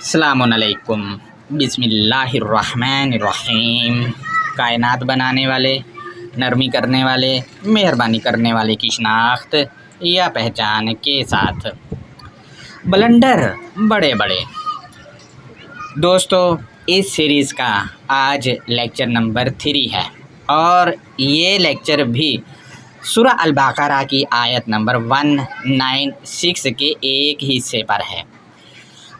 अस्सलामु अलैकुम। बिस्मिल्लाहिर्रहमानिर्रहीम। कायनात बनाने वाले, नरमी करने वाले, मेहरबानी करने वाले की शनाख्त या पहचान के साथ बलंडर बड़े बड़े। दोस्तों, इस सीरीज़ का आज लेक्चर नंबर 3 है और ये लेक्चर भी सूरह अल-बक़रा की आयत नंबर 196 के एक हिस्से पर है।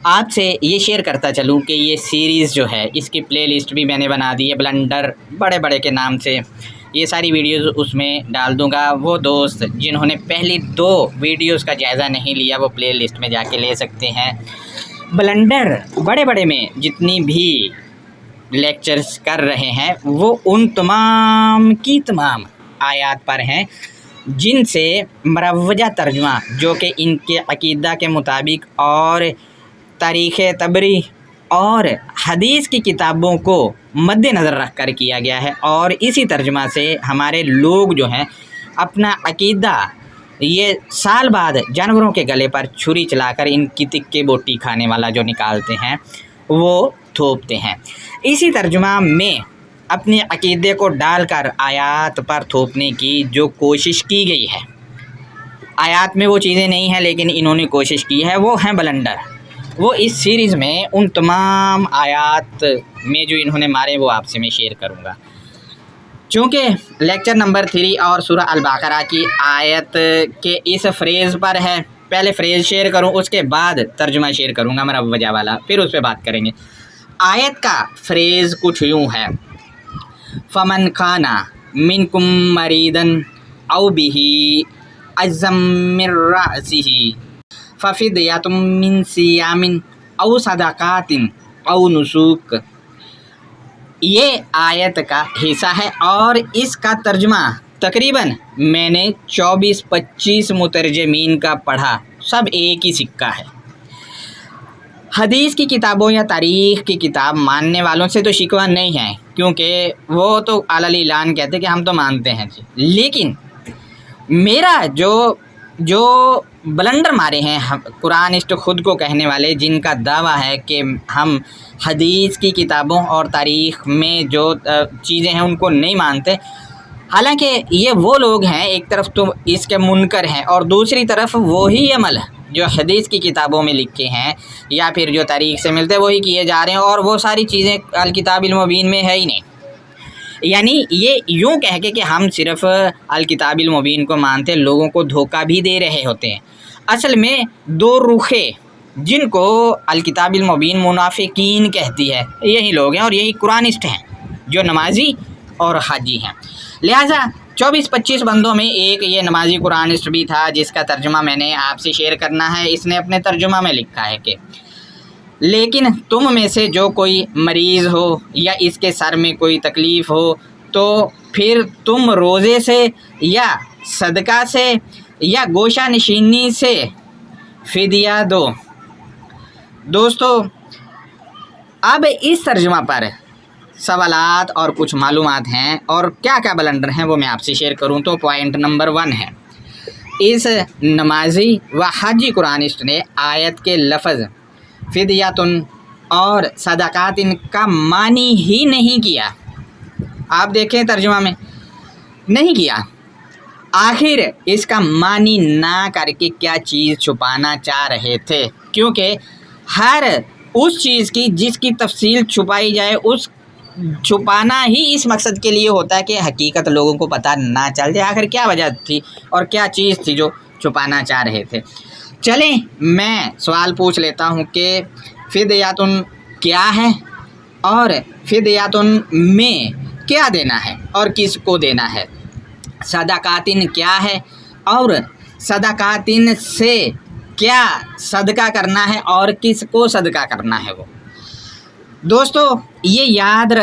आपसे ये शेयर करता चलूँ कि ये सीरीज़ जो है इसकी प्लेलिस्ट भी मैंने बना दी है बलंडर बड़े बड़े के नाम से। ये सारी वीडियोज़ उसमें डाल दूँगा। वो दोस्त जिन्होंने पहली 2 वीडियोज़ का जायज़ा नहीं लिया वो प्लेलिस्ट में जाके ले सकते हैं। बलंडर बड़े बड़े में जितनी भी लेक्चर्स कर रहे हैं वो उन तमाम की तमाम आयात पर हैं जिनसे मरवजा तर्जुमा जो कि इनके अक़ीदा के मुताबिक और तारीख़ तबरी और हदीस की किताबों को मद्देनज़र रख कर किया गया है। और इसी तर्जुमा से हमारे लोग जो हैं अपना अक़ीदा ये साल बाद जानवरों के गले पर छुरी चलाकर इनकी तिक्के बोटी खाने वाला जो निकालते हैं वो थोपते हैं। इसी तर्जुमा में अपने अक़ीदे को डालकर आयात पर थोपने की जो कोशिश की गई है, आयात में वो चीज़ें नहीं हैं लेकिन इन्होंने कोशिश की है, वो हैं बलंडर। वो इस सीरीज़ में उन तमाम आयात में जो इन्होंने मारे वो आपसे मैं शेयर करूँगा। चूँकि लेक्चर नंबर 3 और सूरह अल-बक़रा की आयत के इस फ्रेज़ पर है, पहले फ्रेज़ शेयर करूँ उसके बाद तर्जुमा शेयर करूँगा मरवजा वाला, फिर उस पर बात करेंगे। आयत का फ्रेज़ कुछ यूँ है, फ़मन खाना मिनकुम मरीदन औ बिही अज़्ज़म मिन रअसिही फ़फ़िदयतुम मिन सियामिन औ सदक़ातिन औ नुसूक। ये आयत का हिस्सा है और इसका तर्जुमा तकरीबन मैंने 24-25 मुतरजमीन का पढ़ा, सब एक ही सिक्का है। हदीस की किताबों या तारीख़ की किताब मानने वालों से तो शिकवा नहीं है क्योंकि वो तो अलल ऐलान कहते कि हम तो मानते हैं जी। लेकिन मेरा जो बलंडर मारे हैं कुरानिस्ट खुद को कहने वाले, जिनका दावा है कि हम हदीस की किताबों और तारीख़ में जो चीज़ें हैं उनको नहीं मानते, हालांकि ये वो लोग हैं एक तरफ तो इसके मुनकर हैं और दूसरी तरफ वही अमल जो हदीस की किताबों में लिखे हैं या फिर जो तारीख़ से मिलते हैं वही किए जा रहे हैं और वो सारी चीज़ें अल किताबिल मुबीन में है ही नहीं। यानी ये यूँ कह के कि हम सिर्फ़ अल किताबिल मुबीन को मानते, लोगों को धोखा भी दे रहे होते हैं। असल में 2 रुखे जिनको अल किताबिल मुबीन मुनाफिकीन कहती है यही लोग हैं और यही कुरानिस्ट हैं जो नमाजी और हाजी हैं। लिहाजा 24-25 बंदों में एक ये नमाजी कुरानिस्ट भी था जिसका तर्जुमा मैंने आपसे शेयर करना है। इसने अपने तर्जुमा में लिखा है कि लेकिन तुम में से जो कोई मरीज़ हो या इसके सर में कोई तकलीफ़ हो तो फिर तुम रोज़े से या सदका से या गोशा नशीनी से फ़िदिया दो। दोस्तों, अब इस तर्जुमा पर सवालात और कुछ मालूमात हैं और क्या क्या बलंडर हैं वो मैं आपसे शेयर करूं तो पॉइंट नंबर 1 है, इस नमाजी व हाजी कुरानिस्ट ने आयत के लफ्ज़ फ़िदियातुन और सदक़ातिन का मानी ही नहीं किया। आप देखें तर्जुमा में नहीं किया। आखिर इसका मानी ना करके क्या चीज़ छुपाना चाह रहे थे, क्योंकि हर उस चीज़ की जिसकी तफसील छुपाई जाए उस छुपाना ही इस मकसद के लिए होता है कि हकीकत लोगों को पता ना चल जाए आखिर क्या वजह थी और क्या चीज़ थी जो छुपाना चाह रहे थे। चलें मैं सवाल पूछ लेता हूँ कि फ़िदियातुन क्या है और फ़िदियातुन में क्या देना है और किसको देना है। सदक़ातिन क्या है और सदक़ातिन से क्या सदका करना है और किसको सदका करना है। वो दोस्तों ये याद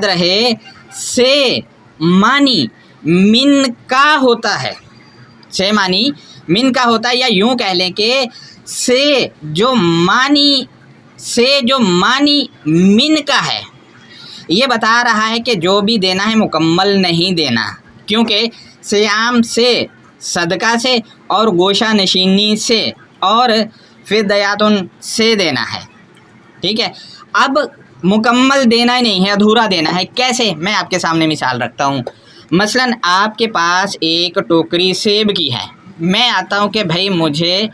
रहे से मानी मिन का होता है, से मानी मिन का होता है, या यूँ कह लें कि से जो मानी मिन का है ये बता रहा है कि जो भी देना है मुकम्मल नहीं देना, क्योंकि सियाम से, सदका से और गोशा नशीनी से और फिदयातुन से देना है, ठीक है। अब मुकम्मल देना ही नहीं है, अधूरा देना है। कैसे? मैं आपके सामने मिसाल रखता हूँ। मसलन आपके पास एक टोकरी सेब की है, मैं आता हूँ कि भाई मुझे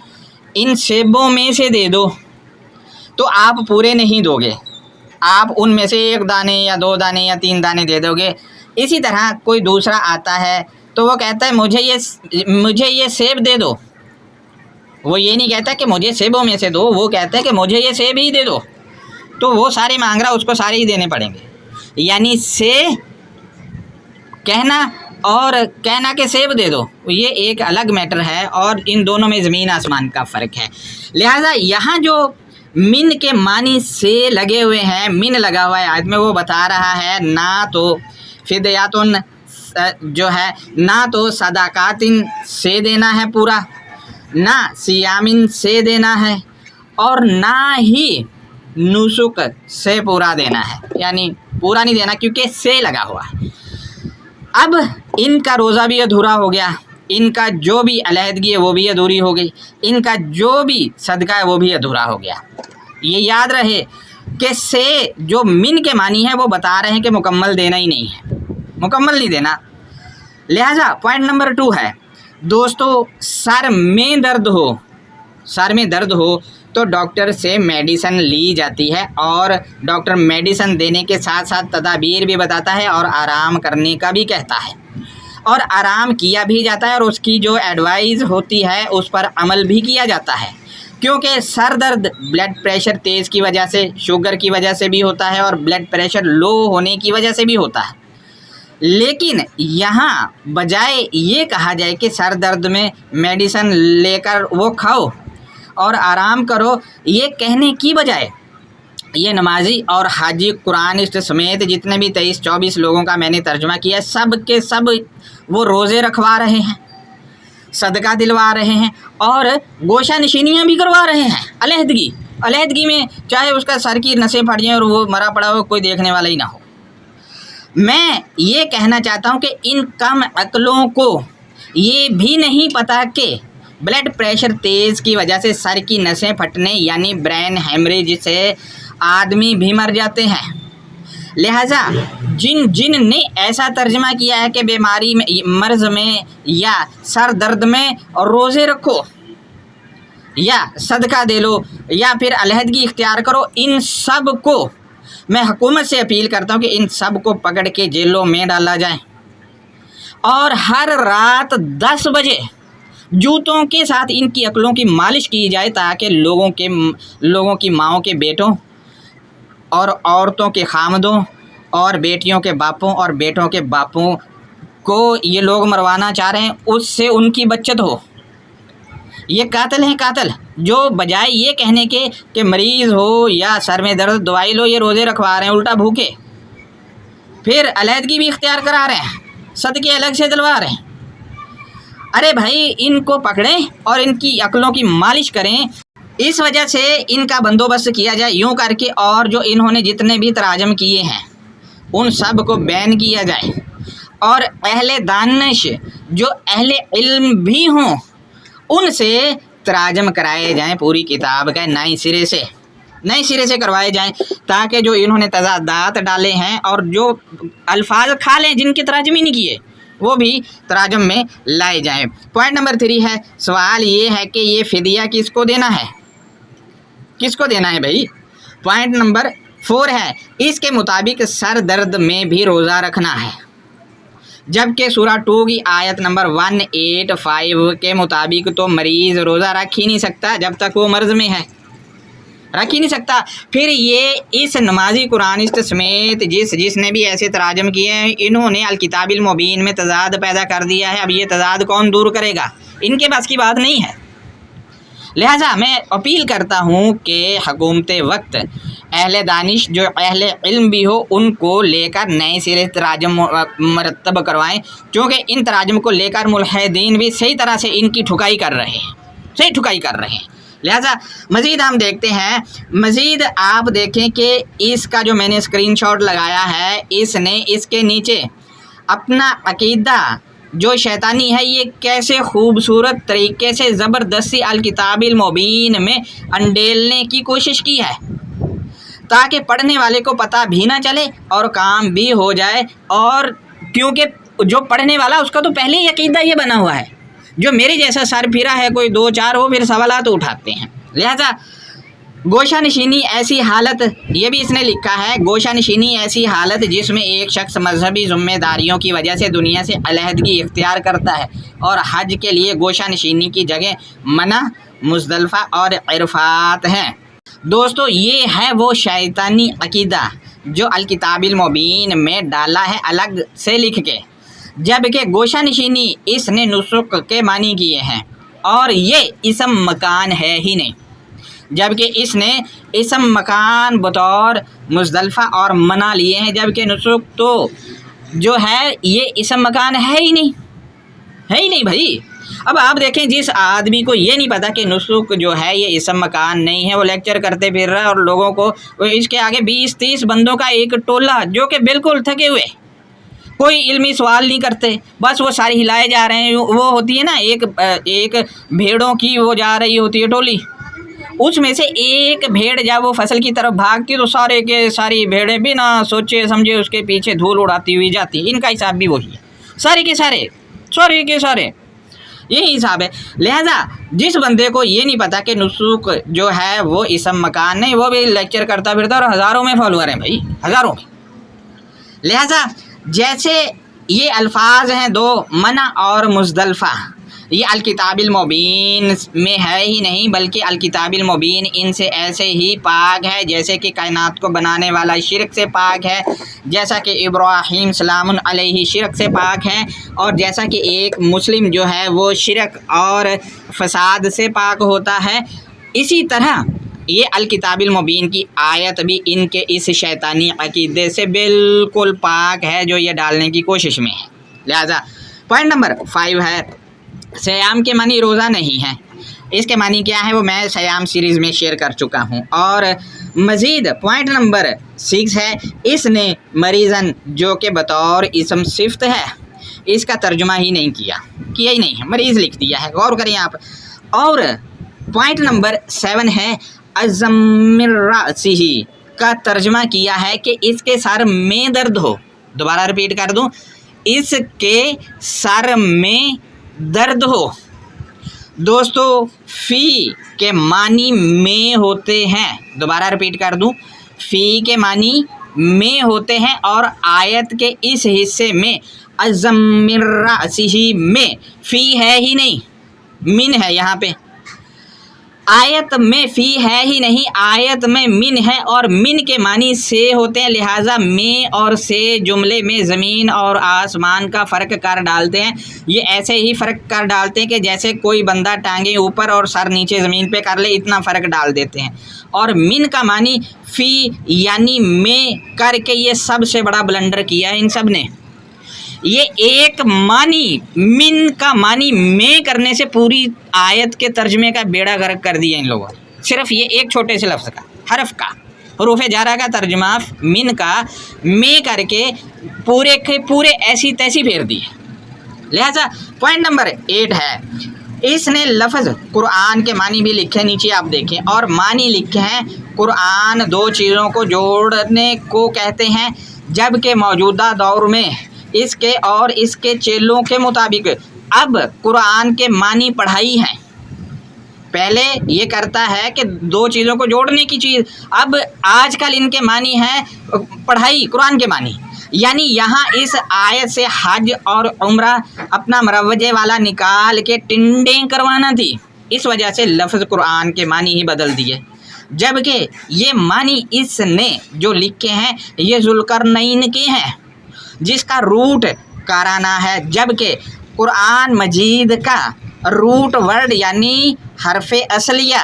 इन सेबों में से दे दो, तो आप पूरे नहीं दोगे, आप उनमें से 1 दाने या 2 दाने या 3 दाने दे दोगे। इसी तरह कोई दूसरा आता है तो वो कहता है मुझे ये सेब दे दो, वो ये नहीं कहता कि मुझे सेबों में से दो, वो कहता है कि मुझे ये सेब ही दे दो, तो वो सारे मांग रहा, उसको सारे ही देने पड़ेंगे। यानी से कहना और कहना के सेब दे दो, ये एक अलग मैटर है और इन दोनों में ज़मीन आसमान का फ़र्क है। लिहाजा यहाँ जो मिन के मानी से लगे हुए हैं, मिन लगा हुआ है आयत में, वो बता रहा है ना तो फिदयातुन जो है, ना तो सदाकातिन से देना है पूरा, ना सियामिन से देना है, और ना ही नुसुक से पूरा देना है, यानी पूरा नहीं देना क्योंकि से लगा हुआ है। अब इनका रोज़ा भी अधूरा हो गया, इनका जो भी अलहदगी है वो भी अधूरी हो गई, इनका जो भी सदका है वो भी अधूरा हो गया। ये याद रहे कि से जो मिन के मानी है वो बता रहे हैं कि मुकम्मल देना ही नहीं है, मुकम्मल नहीं देना। लिहाजा पॉइंट नंबर 2 है दोस्तों, सर में दर्द हो तो डॉक्टर से मेडिसन ली जाती है, और डॉक्टर मेडिसन देने के साथ साथ तदाबीर भी बताता है और आराम करने का भी कहता है, और आराम किया भी जाता है, और उसकी जो एडवाइस होती है उस पर अमल भी किया जाता है। क्योंकि सर दर्द ब्लड प्रेशर तेज़ की वजह से, शुगर की वजह से भी होता है और ब्लड प्रेशर लो होने की वजह से भी होता है। लेकिन यहाँ बजाय ये कहा जाए कि सर दर्द में मेडिसन लेकर वो खाओ और आराम करो, ये कहने की बजाय ये नमाजी और हाजी कुरानिस्ट समेत जितने भी 23-24 लोगों का मैंने तर्जुमा किया, सब के सब वो रोज़े रखवा रहे हैं, सदका दिलवा रहे हैं और गोशा नशीनियाँ भी करवा रहे हैं। अलहदगी में चाहे उसका सर की नसें फट जाएँ और वो मरा पड़ा हो, कोई देखने वाला ही ना हो। मैं ये कहना चाहता हूँ कि इन कम अक्लों को ये भी नहीं पता कि ब्लड प्रेशर तेज़ की वजह से सर की नसें फटने यानी ब्रेन हेमरेज से आदमी भी मर जाते हैं। लिहाजा जिन ने ऐसा तर्जमा किया है कि बीमारी में, मर्ज़ में या सर दर्द में और रोज़े रखो या सदका दे लो या फिर अलहदगी इख्तियार करो, इन सब को मैं हुकूमत से अपील करता हूँ कि इन सब को पकड़ के जेलों में डाला जाए और हर रात 10 बजे जूतों के साथ इनकी अक्लों की मालिश की जाए, ताकि लोगों की माओं के बेटों और औरतों के खामदों और बेटियों के बापों और बेटों के बापों को ये लोग मरवाना चाह रहे हैं, उससे उनकी बचत हो। ये कातिल हैं, कातिल जो बजाय ये कहने के कि मरीज़ हो या सर में दर्द दवाई लो, ये रोज़े रखवा रहे हैं उल्टा भूखे, फिर अलहदगी भी इख्तियार करा रहे हैं, सदके अलग से दिलवा रहे हैं। अरे भाई, इनको पकड़ें और इनकी अक्लों की मालिश करें। इस वजह से इनका बंदोबस्त किया जाए यूँ करके, और जो इन्होंने जितने भी तराजम किए हैं उन सब को बैन किया जाए, और अहले दानिश जो अहले इल्म भी हों उनसे तराजम कराए जाएं, पूरी किताब का नए सिरे से करवाए जाएं, ताकि जो इन्होंने तजादात डाले हैं और जो अल्फाज खा लें जिनके तराजम ही नहीं किए वो भी तराजम में लाए जाएं। पॉइंट नंबर 3 है, सवाल ये है कि ये फ़िदिया किसको देना है, किसको देना है भाई। पॉइंट नंबर 4 है, इसके मुताबिक सर दर्द में भी रोज़ा रखना है, जबकि सूरा 2 की आयत नंबर 185 के मुताबिक तो मरीज़ रोज़ा रख ही नहीं सकता जब तक वो मर्ज़ में है, रख ही नहीं सकता। फिर ये इस नमाजी कुरानिस्ट समेत जिसने भी ऐसे तराजम किए हैं, इन्होंने अलकिताबिल मुबीन में तजाद पैदा कर दिया है। अब ये तजाद कौन दूर करेगा, इनके पास की बात नहीं है। लिहाजा मैं अपील करता हूँ कि हुकूमत वक्त अहले दानिश जो अहले इल्म भी हो उनको लेकर नए सिरे तराजम मरतब करवाएं, क्योंकि इन तराजम को लेकर मुल्हिदीन भी सही तरह से इनकी ठुकाई कर रहे हैं। लिहाजा मज़ीद हम देखते हैं, मज़ीद आप देखें कि इसका जो मैंने स्क्रीनशॉट लगाया है, इसने इसके नीचे अपना अकीदा جو شیطانی ہے یہ کیسے خوبصورت طریقے سے زبردستی الکتاب المبین میں انڈیلنے کی کوشش کی ہے تاکہ پڑھنے والے کو پتہ بھی نہ چلے اور کام بھی ہو جائے، اور کیونکہ جو پڑھنے والا اس کا تو پہلے ہی عقیدہ یہ بنا ہوا ہے، جو میرے جیسا سر پھرا ہے کوئی دو چار وہ پھر سوالات اٹھاتے ہیں۔ لہذا گوشہ نشینی ایسی حالت، یہ بھی اس نے لکھا ہے، گوشہ نشینی ایسی حالت جس میں ایک شخص مذہبی ذمہ داریوں کی وجہ سے دنیا سے علیحدگی اختیار کرتا ہے، اور حج کے لیے گوشہ نشینی کی جگہ منع، مزدلفہ اور عرفات ہیں۔ دوستو یہ ہے وہ شیطانی عقیدہ جو الکتاب المبین میں ڈالا ہے الگ سے لکھ کے، جبکہ گوشہ نشینی اس نے نسک کے معنی کیے ہیں اور یہ اسم مکان ہے ہی نہیں، جبکہ اس نے اسم مکان بطور مزدلفہ اور منع لیے ہیں، جبکہ نسک تو جو ہے یہ اسم مکان ہے ہی نہیں بھائی۔ اب آپ دیکھیں جس آدمی کو یہ نہیں پتا کہ نسک جو ہے یہ اسم مکان نہیں ہے، وہ لیکچر کرتے پھر رہا ہے اور لوگوں کو اس کے آگے 20-30 بندوں کا ایک ٹولہ جو کہ بالکل تھکے ہوئے، کوئی علمی سوال نہیں کرتے، بس وہ سارے ہلائے جا رہے ہیں۔ وہ ہوتی ہے نا ایک بھیڑوں کی وہ جا رہی ہوتی ہے ٹولی، اس میں سے ایک بھیڑ جب وہ فصل کی طرف بھاگتی تو سارے کے ساری بھیڑیں بنا سوچے سمجھے اس کے پیچھے دھول اڑاتی ہوئی جاتی۔ ان کا حساب بھی وہی ہے، سارے کے سارے یہی حساب ہے۔ لہذا جس بندے کو یہ نہیں پتا کہ نسک جو ہے وہ اسم مکان نہیں، وہ بھی لیکچر کرتا پھرتا اور ہزاروں میں فالوور ہیں بھائی، ہزاروں میں۔ لہذا جیسے یہ الفاظ ہیں دو، منع اور مزدلفہ، یہ الکتاب المبین میں ہے ہی نہیں، بلکہ الکتاب المبین ان سے ایسے ہی پاک ہے جیسے کہ کائنات کو بنانے والا شرک سے پاک ہے، جیسا کہ ابراہیم سلام علیہ شرک سے پاک ہے، اور جیسا کہ ایک مسلم جو ہے وہ شرک اور فساد سے پاک ہوتا ہے، اسی طرح یہ الکتاب المبین کی آیت بھی ان کے اس شیطانی عقیدے سے بالکل پاک ہے جو یہ ڈالنے کی کوشش میں ہے۔ لہذا پوائنٹ نمبر 5 ہے سیام کے معنی روزہ نہیں ہے۔ اس کے معنی کیا ہے وہ میں سیام سیریز میں شیئر کر چکا ہوں۔ اور مزید پوائنٹ نمبر 6 ہے اس نے مریضن جو کہ بطور اسم صفت ہے اس کا ترجمہ ہی نہیں کیا ہی نہیں ہے، مریض لکھ دیا ہے، غور کریں آپ۔ اور پوائنٹ نمبر 7 ہے ازمر رأسہ کا ترجمہ کیا ہے کہ اس کے سر میں درد ہو۔ دوبارہ ریپیٹ کر دوں، اس کے سر میں درد ہو۔ دوستو فی کے معنی میں ہوتے ہیں، دوبارہ ریپیٹ کر دوں، فی کے معنی میں ہوتے ہیں، اور آیت کے اس حصے میں ازمر رأسہ میں فی ہے ہی نہیں، من ہے یہاں پہ، آیت میں فی ہے ہی نہیں، آیت میں من ہے، اور من کے معنی سے ہوتے ہیں، لہٰذا میں اور سے جملے میں زمین اور آسمان کا فرق کر ڈالتے ہیں۔ یہ ایسے ہی فرق کر ڈالتے ہیں کہ جیسے کوئی بندہ ٹانگیں اوپر اور سر نیچے زمین پہ کر لے، اتنا فرق ڈال دیتے ہیں۔ اور من کا معنی فی یعنی میں کر کے یہ سب سے بڑا بلنڈر کیا ہے ان سب نے۔ یہ ایک معنی من کا معنی میں کرنے سے پوری آیت کے ترجمے کا بیڑا غرق کر دیا ان لوگوں نے، صرف یہ ایک چھوٹے سے لفظ کا، حرف کا، حروف جارہ کا ترجمہ من کا میں کر کے پورے کے پورے ایسی تیسی پھیر دی ہے۔ لہذا پوائنٹ نمبر 8 ہے اس نے لفظ قرآن کے معنی بھی لکھے، نیچے آپ دیکھیں، اور معنی لکھے ہیں قرآن دو چیزوں کو جوڑنے کو کہتے ہیں، جبکہ موجودہ دور میں اس کے اور اس کے چیلوں کے مطابق اب قرآن کے معنی پڑھائی ہیں۔ پہلے یہ کرتا ہے کہ دو چیزوں کو جوڑنے کی چیز، اب آج کل ان کے معنی ہیں پڑھائی قرآن کے معنی، یعنی یہاں اس آیت سے حج اور عمرہ اپنا مروجے والا نکال کے ٹنڈیں کروانا تھی، اس وجہ سے لفظ قرآن کے معنی ہی بدل دیے، جبکہ یہ معنی اس نے جو لکھے ہیں یہ ذوالقرنین کے ہیں جس کا روٹ کارانہ ہے، جبکہ قرآن مجید کا روٹ ورڈ یعنی حرف اصلیہ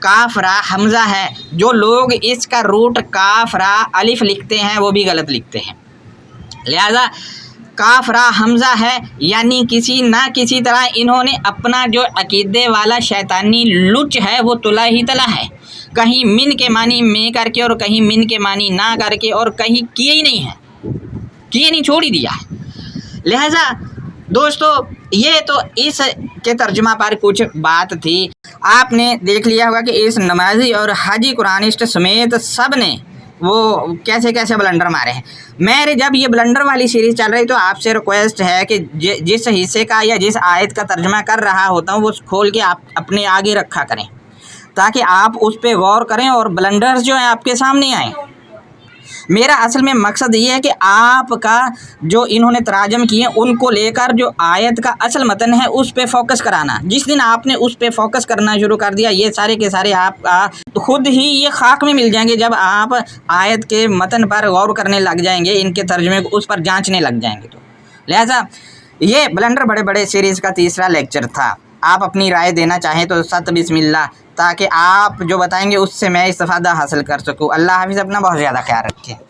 کاف را حمزہ ہے۔ جو لوگ اس کا روٹ کاف را الف لکھتے ہیں وہ بھی غلط لکھتے ہیں، لہذا کاف را حمزہ ہے، یعنی کسی نہ کسی طرح انہوں نے اپنا جو عقیدے والا شیطانی لچ ہے وہ تلا ہی تلا ہے، کہیں من کے معنی میں کر کے اور کہیں من کے معنی نہ کر کے اور کہیں کیے ہی نہیں ہے، کیے نہیں، چھوڑ ہی دیا ہے۔ لہذا दोस्तों ये तो इस के तर्जुमा पर कुछ बात थी। आपने देख लिया होगा कि इस नमाजी और हाजी कुरानिस्ट समेत सब ने वो कैसे कैसे ब्लंडर मारे हैं। मेरे जब ये ब्लंडर वाली सीरीज़ चल रही तो आपसे रिक्वेस्ट है कि जिस हिस्से का या जिस आयत का तर्जुमा कर रहा होता हूँ वो खोल के आप अपने आगे रखा करें, ताकि आप उस पर गौर करें और ब्लंडर्स जो हैं आपके सामने आएँ। मेरा असल में मकसद ये है कि आपका जो इन्होंने तराजम किए उनको लेकर जो आयत का असल मतन है उस पे फोकस कराना। जिस दिन आपने उस पे फोकस करना शुरू कर दिया, ये सारे के सारे आप खुद ही ये खाक में मिल जाएंगे। जब आप आयत के मतन पर गौर करने लग जाएंगे, इनके तर्जुमे को उस पर जांचने लग जाएंगे। तो लिहाजा ये ब्लंडर बड़े बड़े सीरीज़ का तीसरा लेक्चर था। आप अपनी राय देना चाहें तो सत बिस्मिल्लाह, ताकि आप जो बताएंगे उससे मैं इस्तिफादा हासिल कर सकूँ। अल्लाह हाफिज़, अपना बहुत ज़्यादा ख्याल रखें।